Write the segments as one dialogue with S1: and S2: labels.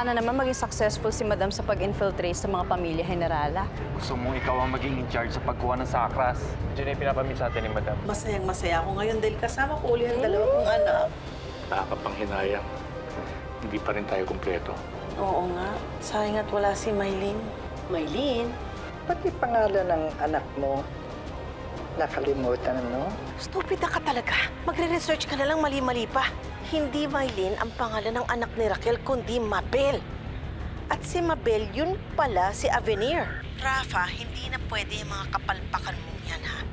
S1: Sana naman maging successful si Madam sa pag-infiltrate sa mga pamilya Generala.
S2: Gusto mong ikaw ang maging in charge sa pagkuha ng sakras. Diyan ay pinapamit sa atin ni Madam.
S3: Masayang-masaya ako ngayon dahil kasama ko uli ang dalawa kong anak.
S4: Nakakapanghinayang. Hindi pa rin tayo kumpleto.
S3: Oo nga. Sayang at wala si Maylene.
S5: Maylene?
S6: Pati pangalan ng anak mo, nakalimutan, no?
S5: Stupid ka talaga. Magre-research ka na lang mali-mali pa. Hindi Maylene ang pangalan ng anak ni Raquel, kundi Mabel. At si Mabel, yun pala si Avenir. Rafa, hindi na pwede yung mga kapalpakan mo yan, ha?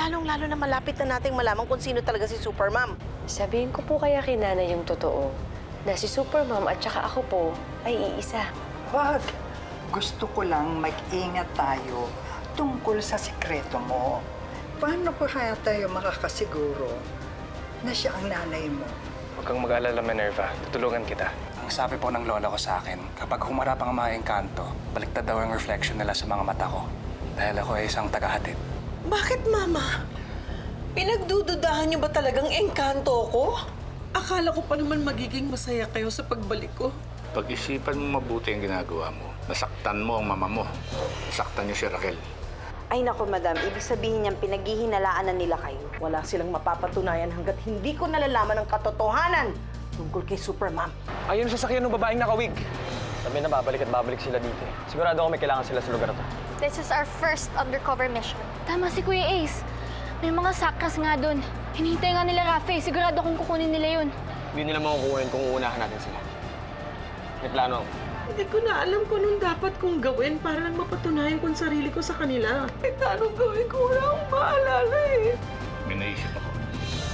S5: Lalong-lalo na malapit na nating malaman kung sino talaga si Supermom.
S7: Sabihin ko po kaya kay Nanay yung totoo, na si Supermom at saka ako po ay iisa.
S6: Wag! Gusto ko lang mag-ingat tayo tungkol sa sikreto mo. Paano ko kaya tayo makakasiguro na siya ang nanay mo?
S2: Huwag kang mag-alala, Minerva. Tutulungan kita.
S8: Ang sabi po ng lola ko sa akin, kapag humarap ang mga engkanto, baliktad daw ang reflection nila sa mga mata ko. Dahil ako ay isang tagahatid.
S3: Bakit, Mama? Pinagdududahan niyo ba talagang engkanto ko? Akala ko pa naman magiging masaya kayo sa pagbalik ko.
S4: Pag-isipan mo mabuti ang ginagawa mo. Nasaktan mo ang mama mo. Nasaktan niyo si Raquel.
S1: Ay nako, Madam. Ibig sabihin niyang pinaghihinalaan na nila kayo.
S5: Wala silang mapapatunayan hanggat hindi ko nalalaman ang katotohanan tungkol kay Supermom.
S2: Ayun ang sasakyan ng babaeng nakawig. Sabi na babalik at babalik sila dito. Sigurado ako may kailangan sila sa lugar to.
S9: This is our first undercover mission. Tama si Kuya Ace. May mga sakras nga doon. Hinihintay nga nila Rafe. Sigurado kung kukunin nila yun.
S2: Hindi nila makukunin kung uunahan natin sila. May plano.
S3: Hindi ko na alam kung anong dapat kong gawin para lang mapatunayan ko ang sarili ko sa kanila. Eh, anong gawin ko? Wala akong maalala eh.
S4: May naisip ako.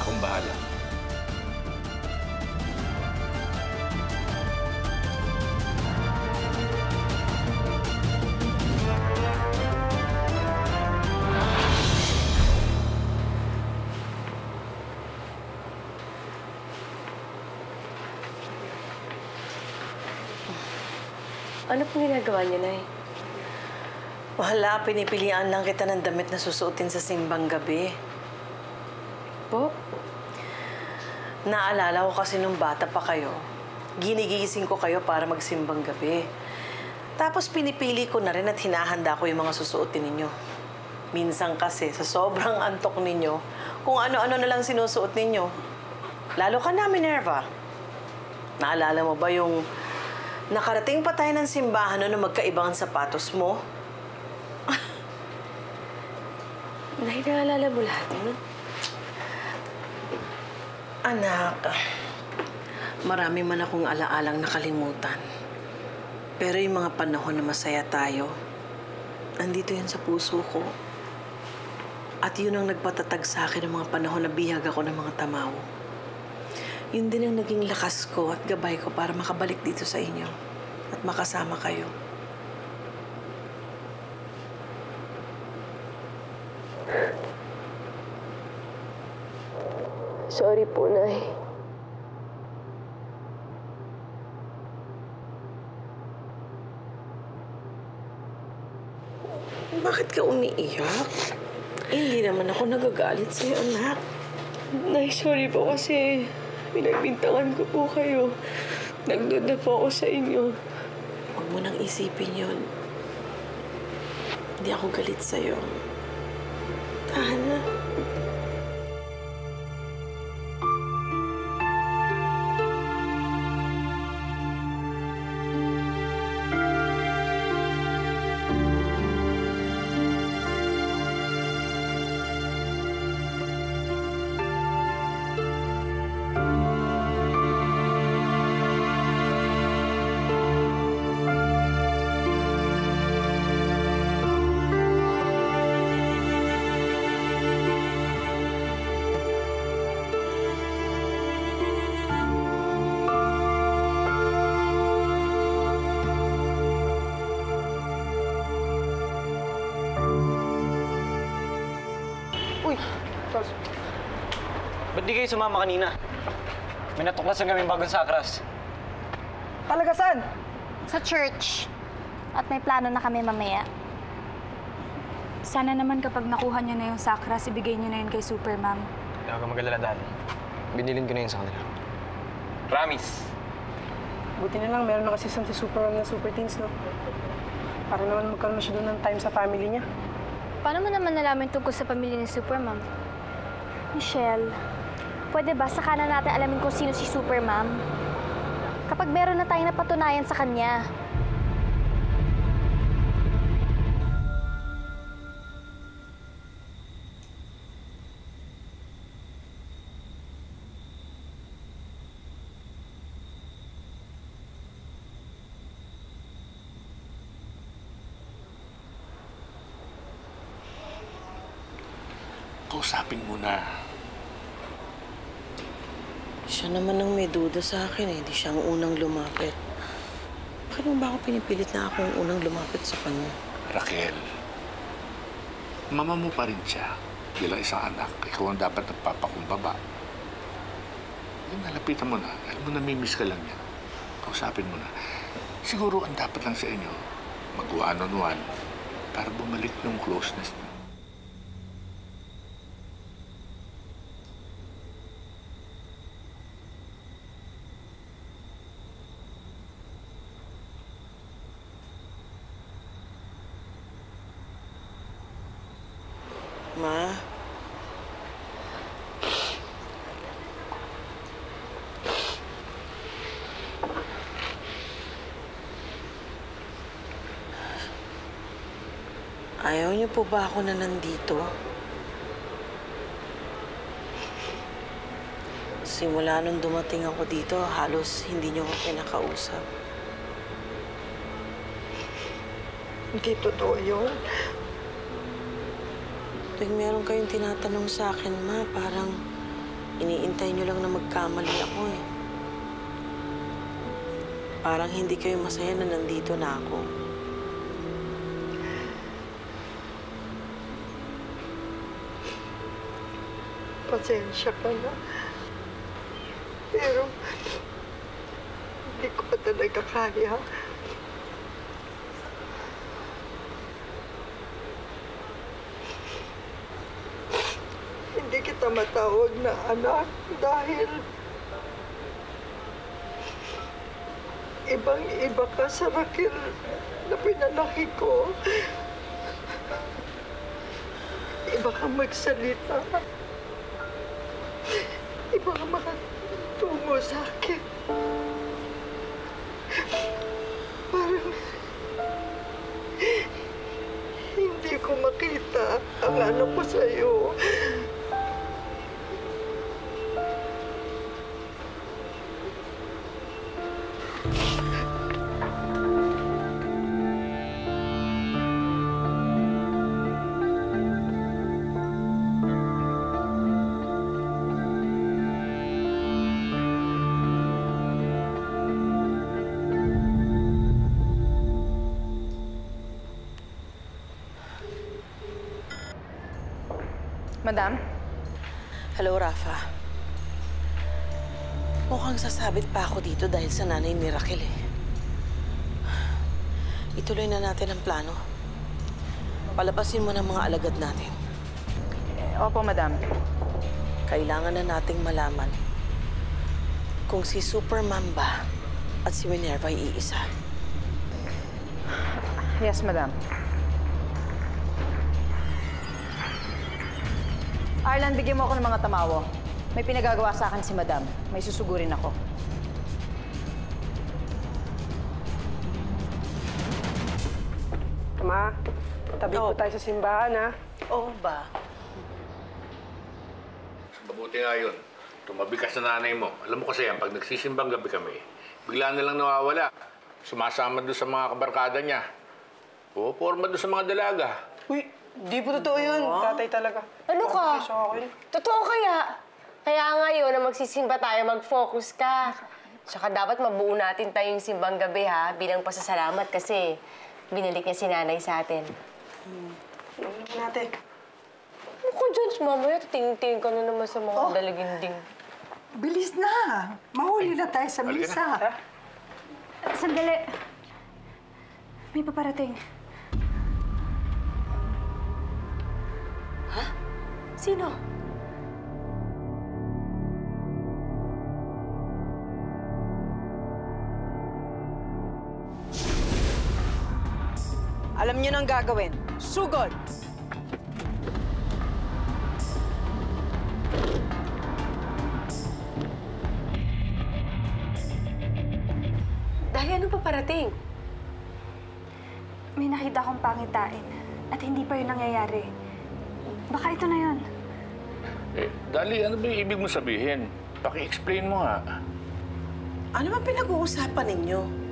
S4: Akong bahala.
S7: Ano pong ginagawa niyo, Nay?
S5: Wala, pinipilian lang kita ng damit na susuotin sa simbang gabi.
S7: Po?
S5: Naalala ko kasi nung bata pa kayo, ginigising ko kayo para magsimbang gabi. Tapos pinipili ko na rin at hinahanda ko yung mga susuotin ninyo. Minsan kasi, sa sobrang antok ninyo, kung ano-ano na lang sinusuot ninyo. Lalo ka na, Minerva. Naalala mo ba yung nakarating pa tayo ng simbahan na magkaibang sapatos mo?
S7: Nay, naalala mo lahat yun?
S5: Anak, marami man akong alaalang nakalimutan. Pero yung mga panahon na masaya tayo, andito yun sa puso ko. At yun ang nagpatatag sa akin ng mga panahon na bihag ako ng mga tamaw. Yun din ang naging lakas ko at gabay ko para makabalik dito sa inyo at makasama kayo.
S7: Sorry po, Nay.
S5: Bakit ka umiiyak? Hindi naman ako nagagalit sa'yo, anak.
S7: Nay, sorry po kasi pinagbintangan ko po kayo. Nagduda po ako sa inyo.
S5: Huwag mo nang isipin yun. Hindi ako galit sa'yo. Tahan na.
S2: Ba't di kayo sumama kanina? May natuklasan kami bagong sakras.
S6: Talaga saan?
S9: Sa church. At may plano na kami mamaya.
S1: Sana naman kapag nakuha niyo na yung sakras, ibigay niyo na yun kay Supermom.
S2: Hindi ako mag-alala, Dad. Binilin ko na yun sa kanila. Promise.
S7: Buti na lang meron ng assistant si Superman ng Super Teens, no? Para naman magkaroon na siya doon ng time sa family niya.
S9: Paano mo naman nalaman tungkol sa pamilya ni Supermom? Michelle, pwede ba saka na natin alamin kung sino si Supermom? Kapag meron na tayong napatunayan sa kanya.
S4: Kausapin mo na.
S5: Siya naman ang may duda sa akin eh. Di siya ang unang lumapit. Bakit mo ba ako pinipilit na ako ang unang lumapit sa kanya?
S4: Raquel, mama mo pa rin siya. Bilang isang anak, ikaw ang dapat nagpapakumbaba. Nalapitan mo na. Alam mo, namimiss ka lang niya. Kausapin mo na. Siguro ang dapat lang sa inyo, mag-one-on-one para bumalik yung closeness niyo.
S5: Ma? Ayaw niyo po ba ako na nandito? Simula nung dumating ako dito, halos hindi niyo ako pinakausap.
S6: Hindi totoo yun.
S5: Tuwing meron kayong tinatanong sa akin, Ma, parang iniintay niyo lang na magkamali ako eh. Parang hindi kayo masaya na nandito na ako.
S6: Pasensya ka na. Pero hindi ko pa talaga kaya. Hindi kita matawag na anak dahil ibang-iba ka sa Raquel na pinalaki ko. Iba kang magsalita. Iba kang makatungo sa akin. Parang hindi ko makita ang anak ko sa'yo.
S1: Madam?
S5: Hello, Rafa. Mukhang sasabit pa ako dito dahil sa nanay ni Raquel eh. Ituloy na natin ang plano. Palabasin mo ng mga alagad natin.
S1: Opo, madam.
S5: Kailangan na nating malaman kung si Superman ba at si Minerva ay iisa.
S1: Yes, madam. Arlan, bigyan mo ako ng mga tamawo. May pinagagawa sa akin si madam. May susugurin ako.
S7: Ma, tabi po tayo sa simbahan, ha?
S5: Oo ba?
S4: Mabuti nga yun. Tumabi ka sa nanay mo. Alam mo kasi yan, pag nagsisimbang gabi kami, bigla na lang nawawala. Sumasama doon sa mga kabarkada niya. Puporma doon sa mga dalaga.
S7: Uy, di po totoo yun. Tatay talaga.
S10: Ano ka?
S7: Sa akin.
S10: Totoo kaya? Kaya ngayon na magsisimba tayo, mag-focus ka. Tsaka dapat mabuo natin tayong simbang gabi, ha? Bilang pasasalamat kasi binalik niya si nanay sa atin.
S7: Ano naman natin?
S10: Ano ka dyan? Mamaya, titingin ka na naman sa mga dalaginding.
S6: Bilis na! Mahuli na tayo sa
S4: Halika
S6: misa.
S4: na.
S9: Sandali. May paparating.
S10: Sino?
S3: Alam niyo nang gagawin. Sugod!
S10: Dahil ano pa parating?
S9: May nakita akong pangitain at hindi pa yun nangyayari. Baka ito na yun.
S4: Dali, ano ba yung ibig mo sabihin? Paki-explain mo nga.
S5: Ano ba pinag-uusapan ninyo?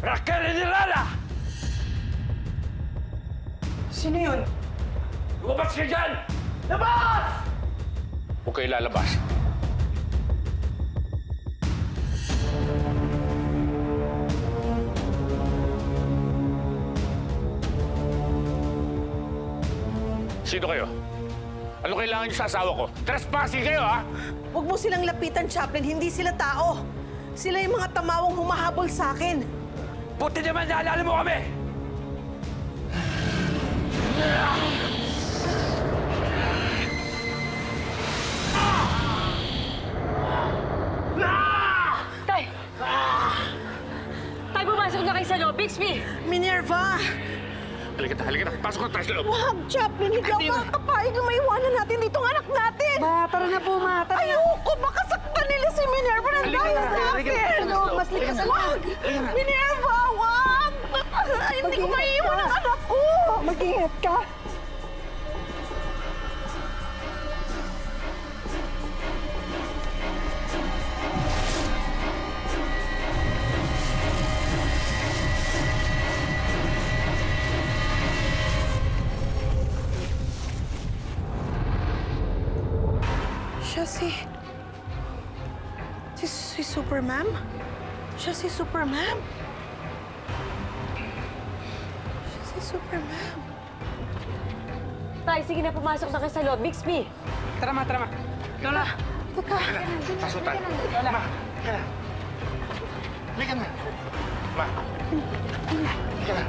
S2: Raquel Enirala!
S3: Sino yun?
S2: Lumabas ka dyan! Labas!
S4: Huwag kayo lalabas. Sino kayo? Ano kailangan niyo sa asawa ko? Trespassing kayo, ha?
S5: Huwag mo silang lapitan, Chaplain. Hindi sila tao. Sila yung mga tamawang humahabol sa akin.
S2: Buti naman naalala mo kami!
S10: Tay! Tay, pumasok na kayo sa loob. Bixby!
S5: Minerva!
S4: Halika na. Pasok na tayo sa loob.
S5: Wag, Chaplain. Hindi ako makakapayag na maiwanan natin dito ang anak natin.
S3: Tara na po, ma. Tara na.
S5: Ayoko! Baka saktan nila si Minerva ng dahil sa akin. Mas likas sa wag! Minerva, wag! Hindi ko maiiwan ang anak ko!
S6: Mag-ingat ka.
S5: Siya si Supermam? Siya si Supermam? Siya si Supermam.
S10: Tay, sige na, pumasok na kayo sa loob. Bixby!
S3: Tara, ma.
S5: Lola! Teka.
S4: Pasok tayo. Ma, halika na. Halika na. Ma. Halika na.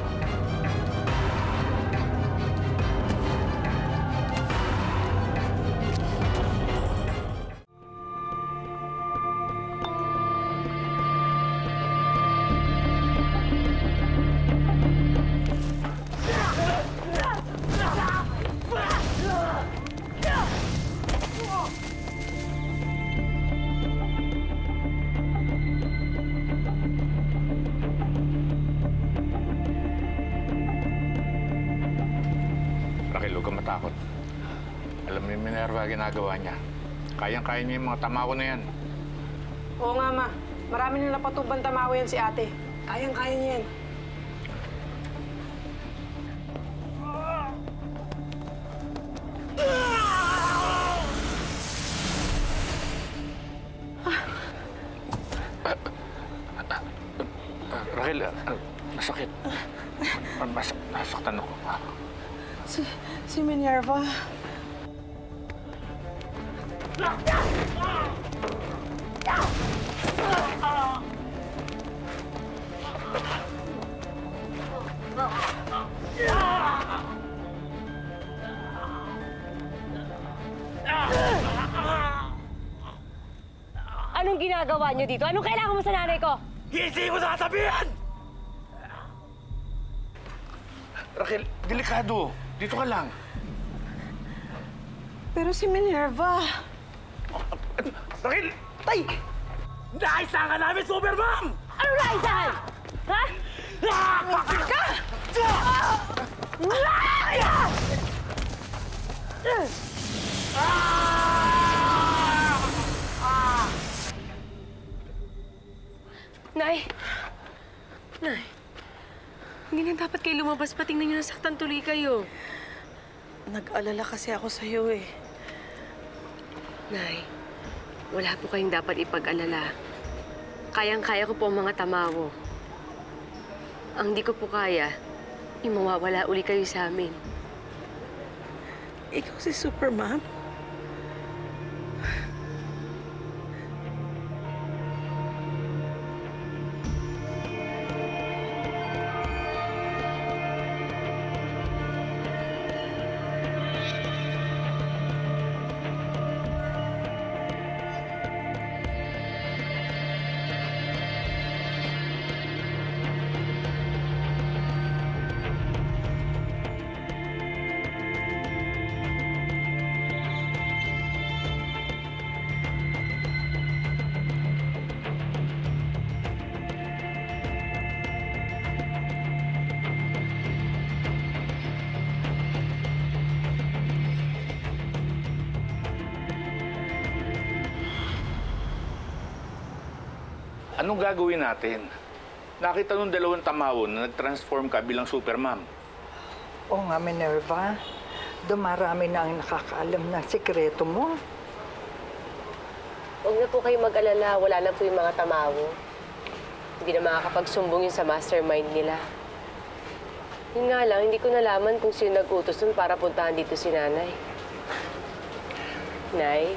S4: Raquel, huwag kang matakot. Alam mo yung Minerva ginagawa niya. Kayang-kaya niya yung mga tama ko na yan.
S3: Oo nga, ma. Marami na napatubang tamawa yan si ate. Kayang-kaya niya yan.
S4: Raquel, masakit. Nasaktan ako.
S5: Si Minerva.
S10: Anong ginagawa niyo dito? Anong kailangan mo sa nanay ko?
S2: Hindi mo sasabihin!
S4: Raquel, delikado. Dito ka lang.
S5: Pero si Minerva.
S4: Raquel!
S5: Tay!
S2: Naisahan ka namin, Supermam!
S10: Ano naisahan? Ha? Nay! Nay! Hindi na dapat kayo lumabas pa. Tingnan niyo, nasaktan tuloy kayo.
S5: Nag-alala kasi ako sa'yo eh.
S10: Nay, wala po kayong dapat ipag-alala. Kayang-kaya ko po ang mga tamawo. Ang di ko po kaya, yung mawawala uli kayo sa amin.
S5: Ikaw si Supermam?
S4: Anong gagawin natin? Nakita nung dalawang tamaw na nag-transform ka bilang Supermom.
S6: Oo nga, Minerva. Dumarami na ang nakakaalam ng sikreto mo.
S10: Huwag na po kayo mag-alala. Wala na po yung mga tamawo. Hindi na makakapagsumbong yun sa mastermind nila. Yun nga lang, hindi ko nalaman kung sino nag-utos nun para puntahan dito si Nanay. Nay,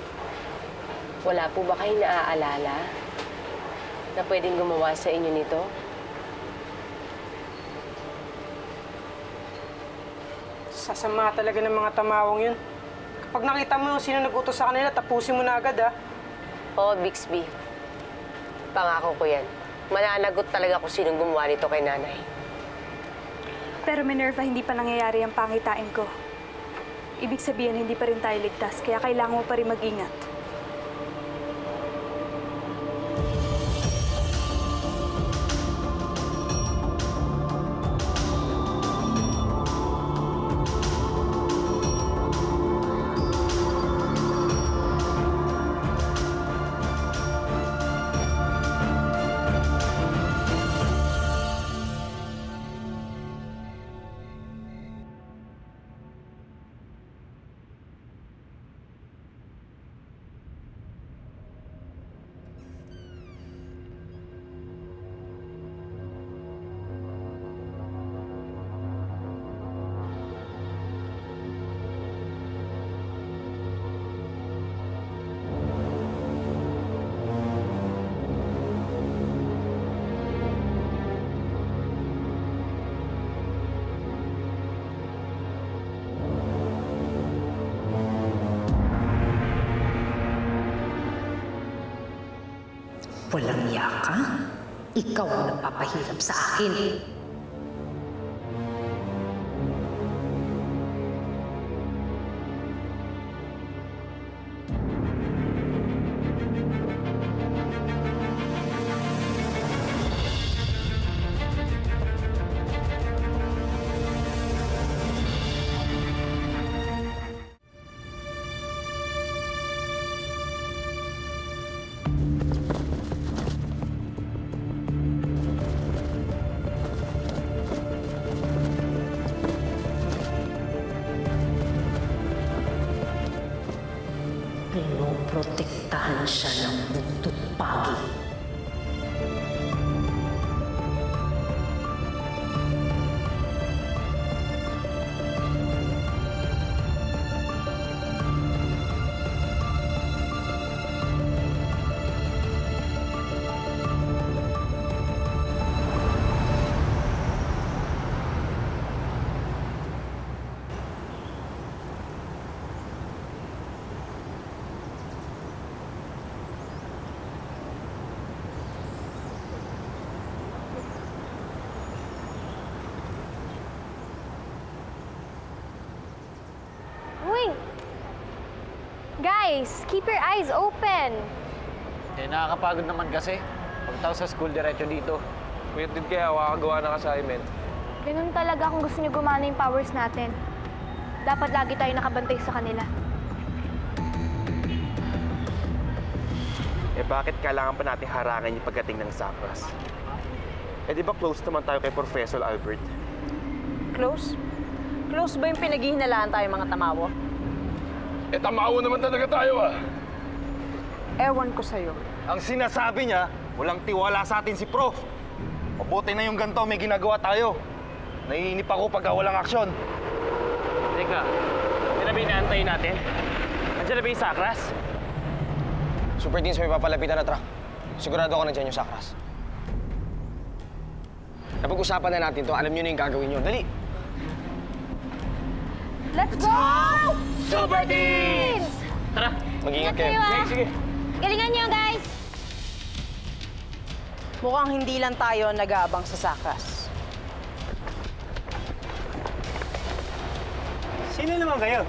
S10: wala po ba kayong naaalala na pwedeng gumawa sa inyo nito?
S11: Sasama talaga ng mga tamawang yun. Kapag nakita mo yung sino nag-utos sa kanila, tapusin mo na agad, ha?
S10: Oo, Bixby. Pangako ko yan. Mananagot talaga kung sinong gumawa nito kay Nanay.
S12: Pero Minerva, hindi pa nangyayari ang pangitain ko. Ibig sabihin, hindi pa rin tayo ligtas, kaya kailangan mo pa rin mag-ingat.
S13: Walang iya ka? Ikaw ang nagpapahirap sa akin. Pinoprotektahan siya ng buntot pagi.
S9: Guys, keep your eyes open.
S2: Eh, nakakapagod naman kasi. Pagtapos sa school, diretso dito. Puyat din kaya makakagawa ng assignment.
S9: Ganun talaga kung gusto niyo gumana yung powers natin. Dapat lagi tayo nakabantay sa kanila.
S14: Eh bakit kailangan pa natin harangan yung pagdating ng Sakras? Eh di ba close naman tayo kay Professor Albert?
S1: Close? Close ba yung pinaghihinalaan tayo mga tamawo?
S14: Eh tamawo naman talaga tayo
S1: Ewan ko sa'yo.
S14: Ang sinasabi niya, walang tiwala sa atin si Prof. Mabuti na yung ganito, may ginagawa tayo. Naiinip ako pagka walang aksyon.
S2: Teka, hindi na ba inaantayin natin? Nandiyan na ba yung Sakras?
S15: Super Teens, may papalapitan na truck. Sigurado ako nandiyan yung Sakras. Napag-usapan na natin to, alam niyo na yung gagawin niyo. Dali!
S9: Let's go! Super Teens!
S15: Tara, mag-ingat kayo.
S9: Sige. Galingan niyo, guys!
S1: Mukhang hindi lang tayo nag-aabang sa Sakras.
S11: Sino naman kayo?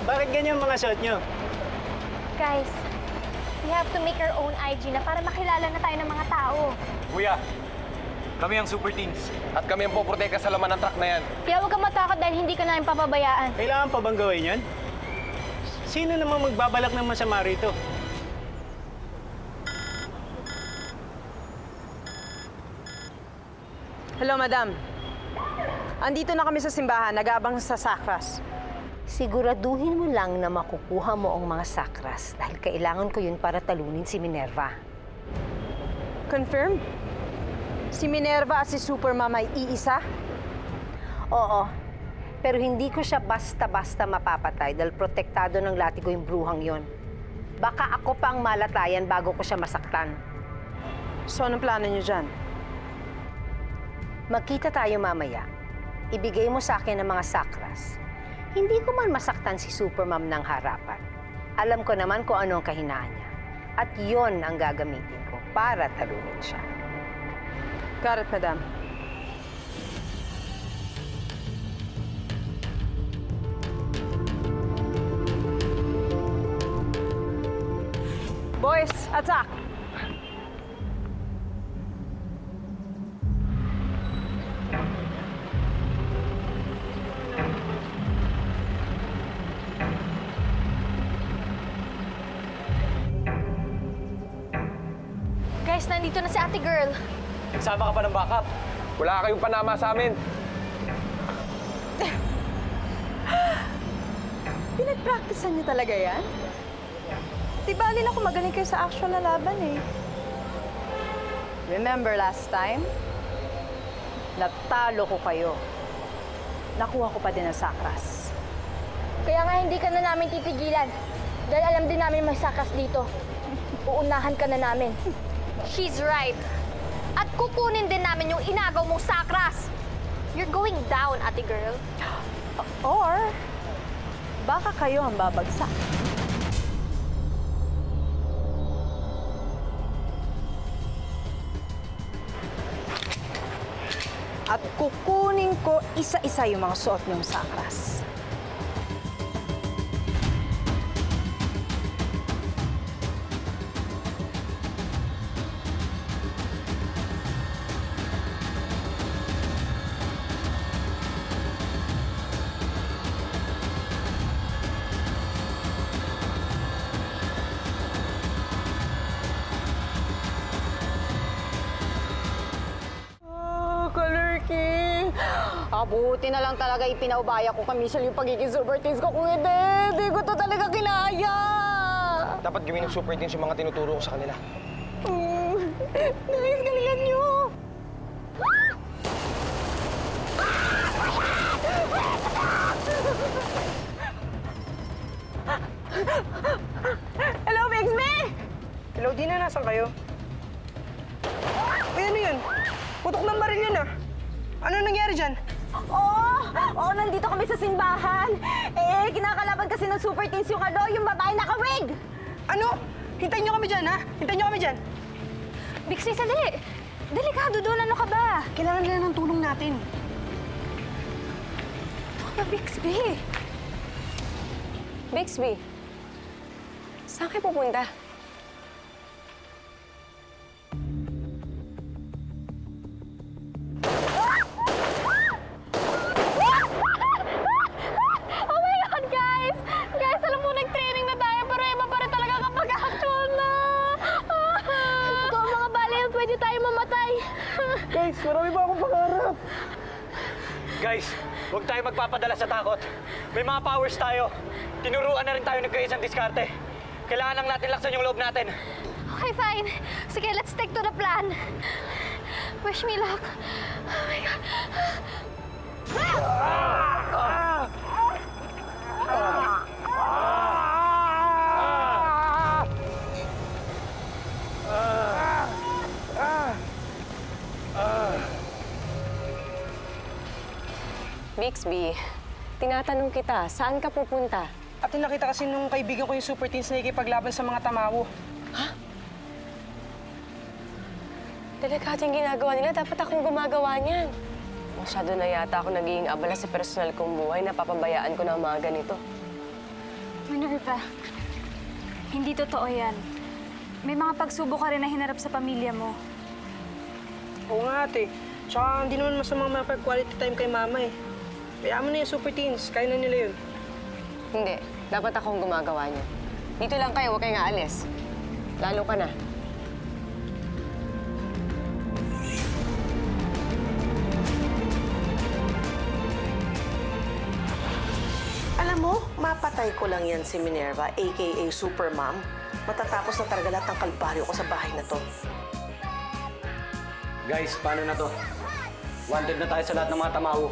S11: Bakit ganyan mga shot nyo?
S9: Guys, we have to make our own IG na para makilala na tayo ng mga tao.
S2: Kuya, kami ang Super Teens. At kami ang poprotekta sa laman ng truck na yan.
S9: Kaya huwag kang matakot dahil hindi ka namin papabayaan.
S11: Kailangan pa bang gawin yan? Sino namang magbabalak ng masama rito?
S1: Hello, madam. Andito na kami sa simbahan, nag-aabang sa sakras.
S16: Siguraduhin mo lang na makukuha mo ang mga sakras dahil kailangan ko yun para talunin si Minerva.
S1: Confirm? Si Minerva at si Supermom ay iisa?
S16: Oo, pero hindi ko siya basta-basta mapapatay dahil protektado ng latigo yung bruhang yon. Baka ako pa ang malatayan bago ko siya masaktan.
S1: So, anong plano niyo dyan?
S16: Magkita tayo mamaya. Ibigay mo sa akin ang mga sakras. Hindi ko man masaktan si Supermom ng harapan. Alam ko naman kung ano ang kahinaan niya. At yon ang gagamitin ko para talunin siya.
S1: Got it, madam. Boys, attack!
S9: Guys, nandito na si ate girl.
S15: Nagsama ka pa ng backup. Wala kayong panama sa amin.
S1: Pinag-practicean niyo talaga yan? Di ba alin ako magaling kayo sa actual na laban eh. Remember last time? Natalo ko kayo. Nakuha ko pa din ang sakras.
S9: Kaya nga hindi ka na namin titigilan. Dahil alam din namin may sakras dito. Uunahan ka na namin. She's right. At kukunin din namin yung inagaw mong sakras. You're going down, ate girl.
S1: Or, baka kayo ang babagsak. At kukunin ko isa-isa yung mga suot niyong sakras.
S17: Buti na lang talaga ipinaubaya ko kami yung pagiging super teens ko. Kung hindi ko to talaga kinaya.
S15: Dapat gawin ng super teens yung mga tinuturo ko sa kanila.
S17: Guys, galingan nyo!
S11: Hello, Bixby! Hello, Dina. Nasaan kayo? Uy, ano yun? Putok ng baril yun, ah. Ano nangyari dyan?
S17: Oo, nandito kami sa simbahan. Eh, kinakalaban kasi ng super teens yung yung babae naka-wig.
S11: Ano? Hintayin nyo kami dyan, ha? Hintayin nyo kami dyan.
S12: Bixby, sandali. Delikado doon. Ano ka ba?
S11: Kailangan nila ng tulong natin.
S12: Ano ka ba, Bixby?
S10: Bixby, saan kayo pupunta?
S15: Guys, marami ba akong pangarap? Guys, huwag tayo magpapadala sa takot. May mga powers tayo. Tinuruan na rin tayo nagkaisang diskarte. Kailangan lang natin laksan yung loob natin.
S9: Okay, fine. Sige, let's stick to the plan. Wish me luck. Oh my God.
S10: Bixby, tinatanong kita, saan ka pupunta?
S11: At nakita kasi nung kaibigan ko yung super teens na ikipaglaban sa mga tamawo.
S10: Ha? Delikado yung ginagawa nila. Dapat akong gumagawa niyan. Masyado na yata ako naging abala sa personal kong buhay. Napapabayaan ko na ang mga ganito.
S12: Minerva, hindi totoo yan. May mga pagsubok ka rin na hinarap sa pamilya mo.
S11: Oo nga, ate. Tsaka hindi naman masamang mapag-quality time kay mama eh. Kaya mo na yung super teens. Kaya na nila yun.
S10: Hindi. Dapat akong gumagawa niya. Dito lang kayo, huwag kayong aalis. Lalo ka na.
S5: mapatay ko lang yan si Minerva, a.k.a. Super Mom, matatapos na talaga lahat ng kalbaryo ko sa bahay na to.
S15: Guys, paano na to? Wanted na tayo sa lahat ng mga tamaho.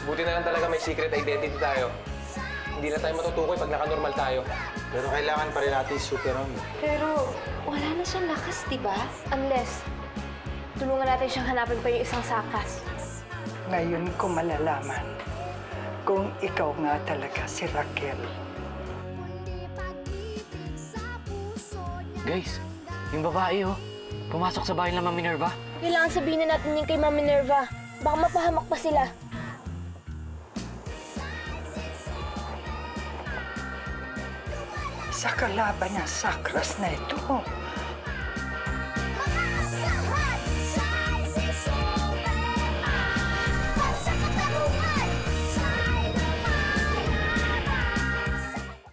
S2: Buti na lang talaga may secret identity tayo. Hindi na tayo matutukoy pag naka-normal tayo.
S14: Pero kailangan pa rin natin super on.
S9: Pero wala na siyang lakas, di ba? Unless, tulungan natin siyang hanapin pa yung isang sakas.
S6: Ngayon ko malalaman kung ikaw nga talaga si Raquel.
S2: Guys, yung babae pumasok sa bahay ng Ma'am Minerva.
S9: Kailangan sabihin na natin yung kay Ma'am Minerva. Baka mapahamak pa sila.
S6: Sa kalaban ng sakras na ito,